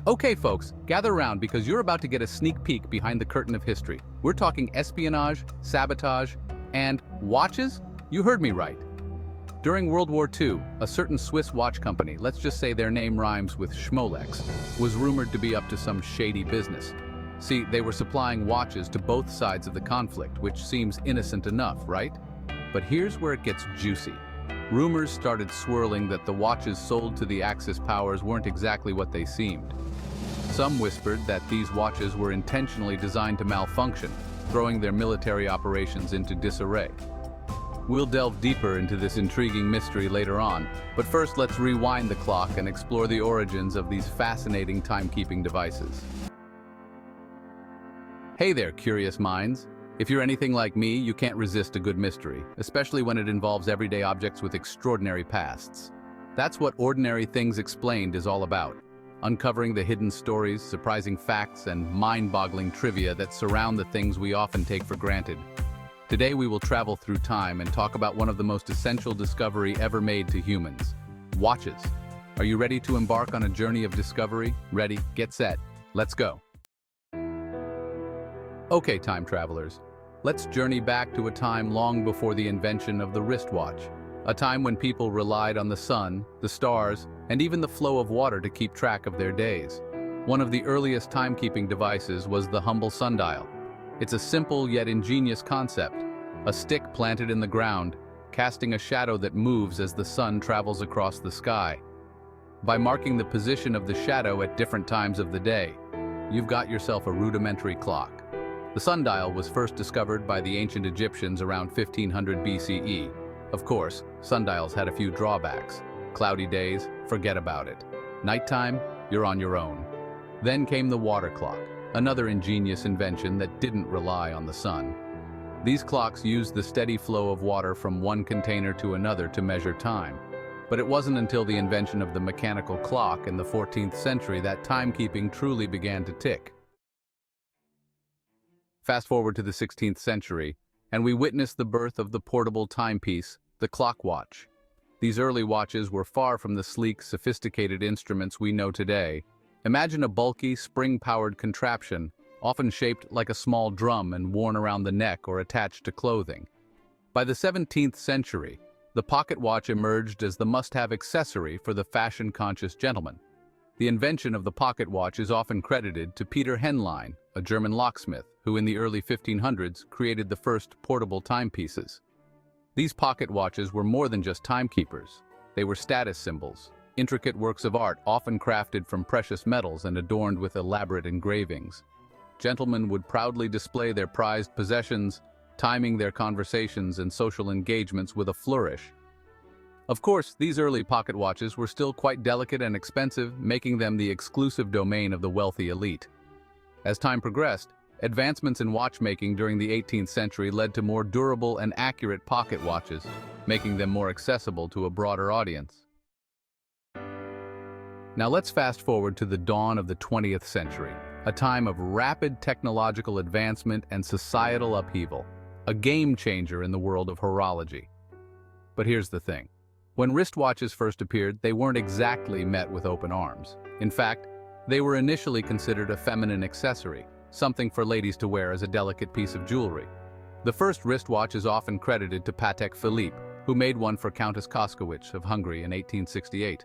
Okay, folks, gather around because you're about to get a sneak peek behind the curtain of history. We're talking espionage, sabotage, and watches? You heard me right. During World War II, a certain Swiss watch company, let's just say their name rhymes with Schmolex, was rumored to be up to some shady business. See, they were supplying watches to both sides of the conflict, which seems innocent enough, right? But here's where it gets juicy. Rumors started swirling that the watches sold to the Axis powers weren't exactly what they seemed. Some whispered that these watches were intentionally designed to malfunction, throwing their military operations into disarray. We'll delve deeper into this intriguing mystery later on, but first let's rewind the clock and explore the origins of these fascinating timekeeping devices. Hey there, curious minds. If you're anything like me, you can't resist a good mystery, especially when it involves everyday objects with extraordinary pasts. That's what Ordinary Things Explained is all about, uncovering the hidden stories, surprising facts, and mind-boggling trivia that surround the things we often take for granted. Today we will travel through time and talk about one of the most essential discovery ever made to humans: watches. Are you ready to embark on a journey of discovery? Ready, get set, let's go. Okay, time travelers. Let's journey back to a time long before the invention of the wristwatch, a time when people relied on the sun, the stars, and even the flow of water to keep track of their days. One of the earliest timekeeping devices was the humble sundial. It's a simple yet ingenious concept, a stick planted in the ground, casting a shadow that moves as the sun travels across the sky. By marking the position of the shadow at different times of the day, you've got yourself a rudimentary clock. The sundial was first discovered by the ancient Egyptians around 1500 BCE. Of course, sundials had a few drawbacks. Cloudy days, forget about it. Nighttime, you're on your own. Then came the water clock, another ingenious invention that didn't rely on the sun. These clocks used the steady flow of water from one container to another to measure time. But it wasn't until the invention of the mechanical clock in the 14th century that timekeeping truly began to tick. Fast forward to the 16th century, and we witness the birth of the portable timepiece, the clock watch. These early watches were far from the sleek, sophisticated instruments we know today. Imagine a bulky, spring-powered contraption, often shaped like a small drum and worn around the neck or attached to clothing. By the 17th century, the pocket watch emerged as the must-have accessory for the fashion-conscious gentleman. The invention of the pocket watch is often credited to Peter Henlein, a German locksmith, who in the early 1500s created the first portable timepieces. These pocket watches were more than just timekeepers. They were status symbols, intricate works of art often crafted from precious metals and adorned with elaborate engravings. Gentlemen would proudly display their prized possessions, timing their conversations and social engagements with a flourish. Of course, these early pocket watches were still quite delicate and expensive, making them the exclusive domain of the wealthy elite. As time progressed, advancements in watchmaking during the 18th century led to more durable and accurate pocket watches, making them more accessible to a broader audience. Now let's fast forward to the dawn of the 20th century, a time of rapid technological advancement and societal upheaval, a game changer in the world of horology. But here's the thing. When wristwatches first appeared, they weren't exactly met with open arms. In fact, they were initially considered a feminine accessory, something for ladies to wear as a delicate piece of jewelry. The first wristwatch is often credited to Patek Philippe, who made one for Countess Koskowitz of Hungary in 1868.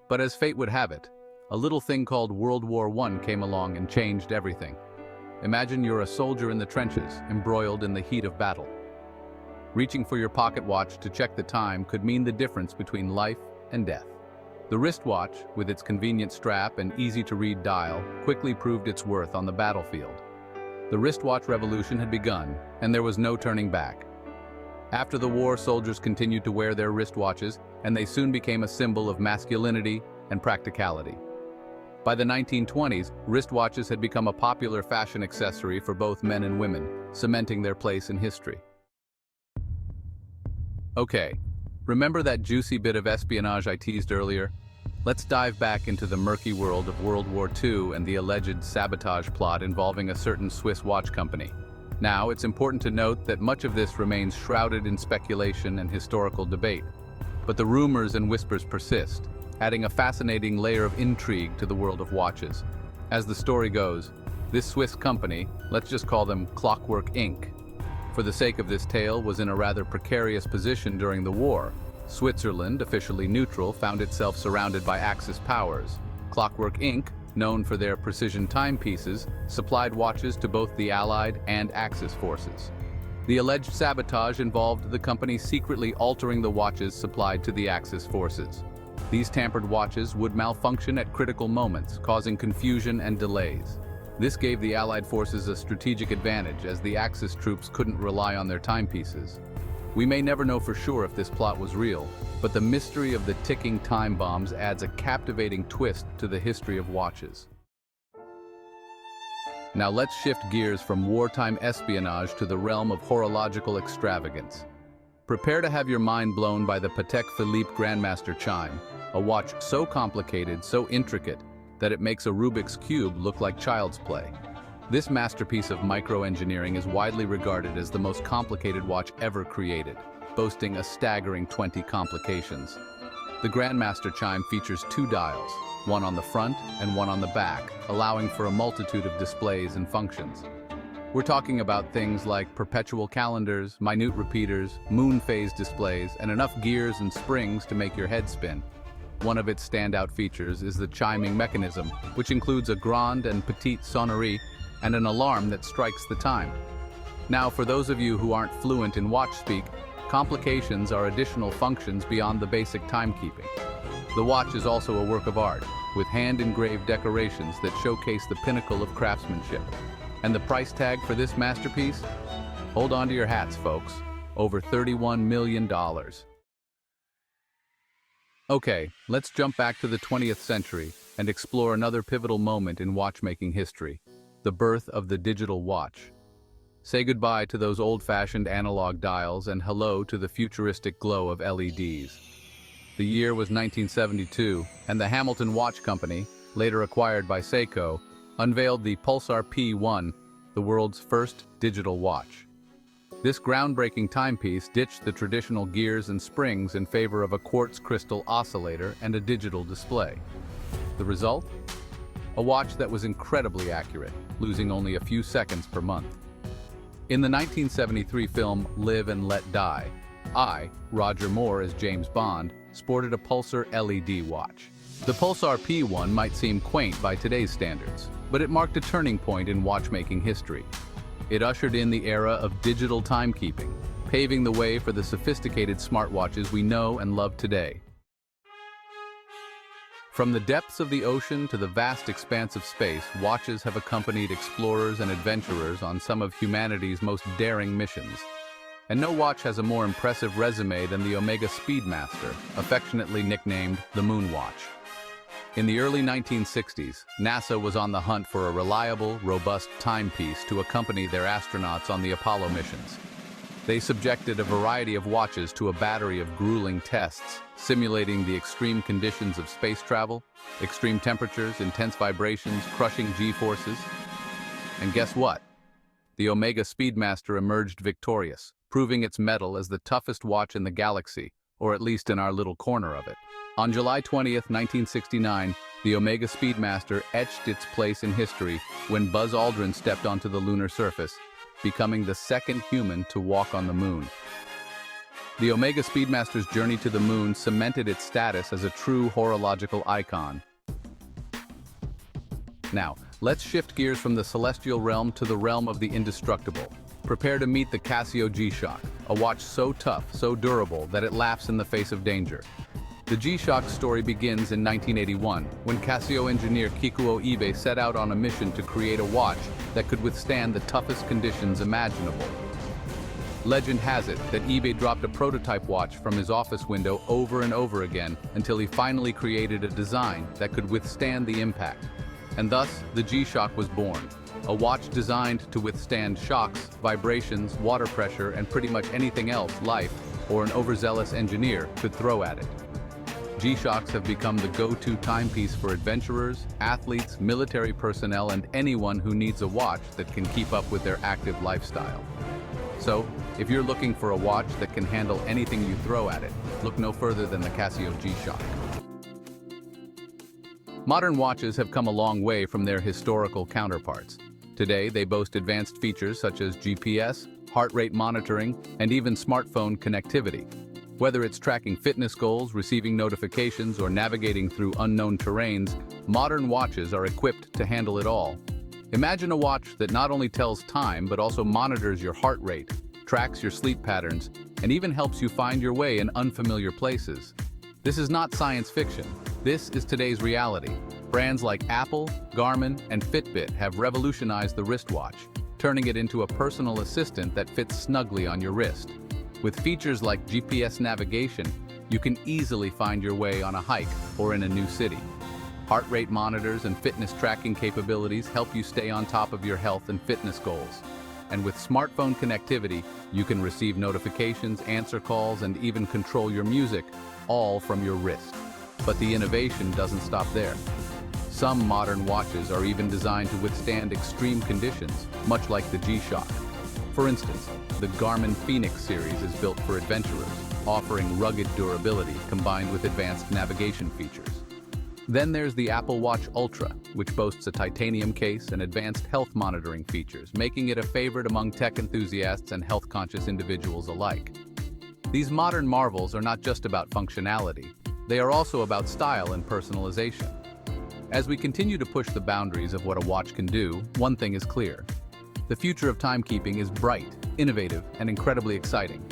But as fate would have it, a little thing called World War I came along and changed everything. Imagine you're a soldier in the trenches, embroiled in the heat of battle. Reaching for your pocket watch to check the time could mean the difference between life and death. The wristwatch, with its convenient strap and easy-to-read dial, quickly proved its worth on the battlefield. The wristwatch revolution had begun, and there was no turning back. After the war, soldiers continued to wear their wristwatches, and they soon became a symbol of masculinity and practicality. By the 1920s, wristwatches had become a popular fashion accessory for both men and women, cementing their place in history. Okay, remember that juicy bit of espionage I teased earlier? Let's dive back into the murky world of World War II and the alleged sabotage plot involving a certain Swiss watch company. Now, it's important to note that much of this remains shrouded in speculation and historical debate. But the rumors and whispers persist, adding a fascinating layer of intrigue to the world of watches. As the story goes, this Swiss company, let's just call them Clockwork Inc., for the sake of this tale, was in a rather precarious position during the war. Switzerland, officially neutral, found itself surrounded by Axis powers. Clockwork Inc., known for their precision timepieces, supplied watches to both the Allied and Axis forces. The alleged sabotage involved the company secretly altering the watches supplied to the Axis forces. These tampered watches would malfunction at critical moments, causing confusion and delays. This gave the Allied forces a strategic advantage, as the Axis troops couldn't rely on their timepieces. We may never know for sure if this plot was real, but the mystery of the ticking time bombs adds a captivating twist to the history of watches. Now let's shift gears from wartime espionage to the realm of horological extravagance. Prepare to have your mind blown by the Patek Philippe Grandmaster chime, a watch so complicated, so intricate, that it makes a Rubik's Cube look like child's play. This masterpiece of microengineering is widely regarded as the most complicated watch ever created, boasting a staggering 20 complications. The Grandmaster chime features 2 dials, one on the front and one on the back, allowing for a multitude of displays and functions. We're talking about things like perpetual calendars, minute repeaters, moon phase displays, and enough gears and springs to make your head spin. One of its standout features is the chiming mechanism, which includes a grande and petite sonnerie and an alarm that strikes the time. Now, for those of you who aren't fluent in watch speak, complications are additional functions beyond the basic timekeeping. The watch is also a work of art, with hand-engraved decorations that showcase the pinnacle of craftsmanship. And the price tag for this masterpiece? Hold on to your hats, folks. Over $31 million. Okay, let's jump back to the 20th century and explore another pivotal moment in watchmaking history, the birth of the digital watch. Say goodbye to those old-fashioned analog dials and hello to the futuristic glow of LEDs. The year was 1972, and the Hamilton Watch Company, later acquired by Seiko, unveiled the Pulsar P1, the world's first digital watch. This groundbreaking timepiece ditched the traditional gears and springs in favor of a quartz crystal oscillator and a digital display. The result? A watch that was incredibly accurate, losing only a few seconds per month. In the 1973 film Live and Let Die, Roger Moore as James Bond, sported a Pulsar LED watch. The Pulsar P1 might seem quaint by today's standards, but it marked a turning point in watchmaking history. It ushered in the era of digital timekeeping, paving the way for the sophisticated smartwatches we know and love today. From the depths of the ocean to the vast expanse of space, watches have accompanied explorers and adventurers on some of humanity's most daring missions. And no watch has a more impressive resume than the Omega Speedmaster, affectionately nicknamed the Moon Watch. In the early 1960s, NASA was on the hunt for a reliable, robust timepiece to accompany their astronauts on the Apollo missions. They subjected a variety of watches to a battery of grueling tests, simulating the extreme conditions of space travel, extreme temperatures, intense vibrations, crushing G-forces. And guess what? The Omega Speedmaster emerged victorious, proving its mettle as the toughest watch in the galaxy, or at least in our little corner of it. On July 20th, 1969, the Omega Speedmaster etched its place in history when Buzz Aldrin stepped onto the lunar surface, becoming the second human to walk on the moon. The Omega Speedmaster's journey to the moon cemented its status as a true horological icon. Now, let's shift gears from the celestial realm to the realm of the indestructible. Prepare to meet the Casio G-Shock, a watch so tough, so durable, that it laughs in the face of danger. The G-Shock's story begins in 1981, when Casio engineer Kikuo Ibe set out on a mission to create a watch that could withstand the toughest conditions imaginable. Legend has it that Ibe dropped a prototype watch from his office window over and over again until he finally created a design that could withstand the impact. And thus, the G-Shock was born, a watch designed to withstand shocks, vibrations, water pressure, and pretty much anything else life, or an overzealous engineer, could throw at it. G-Shocks have become the go-to timepiece for adventurers, athletes, military personnel, and anyone who needs a watch that can keep up with their active lifestyle. So, if you're looking for a watch that can handle anything you throw at it, look no further than the Casio G-Shock. Modern watches have come a long way from their historical counterparts. Today, they boast advanced features such as GPS, heart rate monitoring, and even smartphone connectivity. Whether it's tracking fitness goals, receiving notifications, or navigating through unknown terrains, modern watches are equipped to handle it all. Imagine a watch that not only tells time but also monitors your heart rate, tracks your sleep patterns, and even helps you find your way in unfamiliar places. This is not science fiction. This is today's reality. Brands like Apple, Garmin, and Fitbit have revolutionized the wristwatch, turning it into a personal assistant that fits snugly on your wrist. With features like GPS navigation, you can easily find your way on a hike or in a new city. Heart rate monitors and fitness tracking capabilities help you stay on top of your health and fitness goals. And with smartphone connectivity, you can receive notifications, answer calls, and even control your music, all from your wrist. But the innovation doesn't stop there. Some modern watches are even designed to withstand extreme conditions, much like the G-Shock. For instance, the Garmin Fenix series is built for adventurers, offering rugged durability combined with advanced navigation features. Then there's the Apple Watch Ultra, which boasts a titanium case and advanced health monitoring features, making it a favorite among tech enthusiasts and health-conscious individuals alike. These modern marvels are not just about functionality, they are also about style and personalization. As we continue to push the boundaries of what a watch can do, one thing is clear. The future of timekeeping is bright, innovative, and incredibly exciting.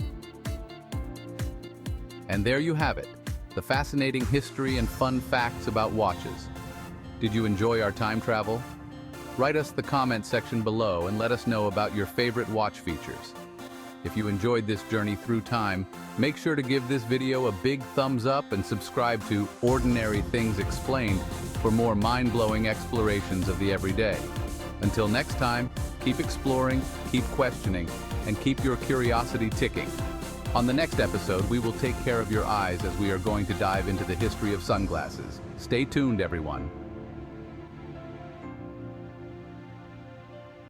And there you have it, the fascinating history and fun facts about watches. Did you enjoy our time travel? Write us the comment section below and let us know about your favorite watch features. If you enjoyed this journey through time, make sure to give this video a big thumbs up and subscribe to Ordinary Things Explained for more mind-blowing explorations of the everyday. Until next time, keep exploring, keep questioning, and keep your curiosity ticking. On the next episode, we will take care of your eyes as we are going to dive into the history of sunglasses. Stay tuned, everyone.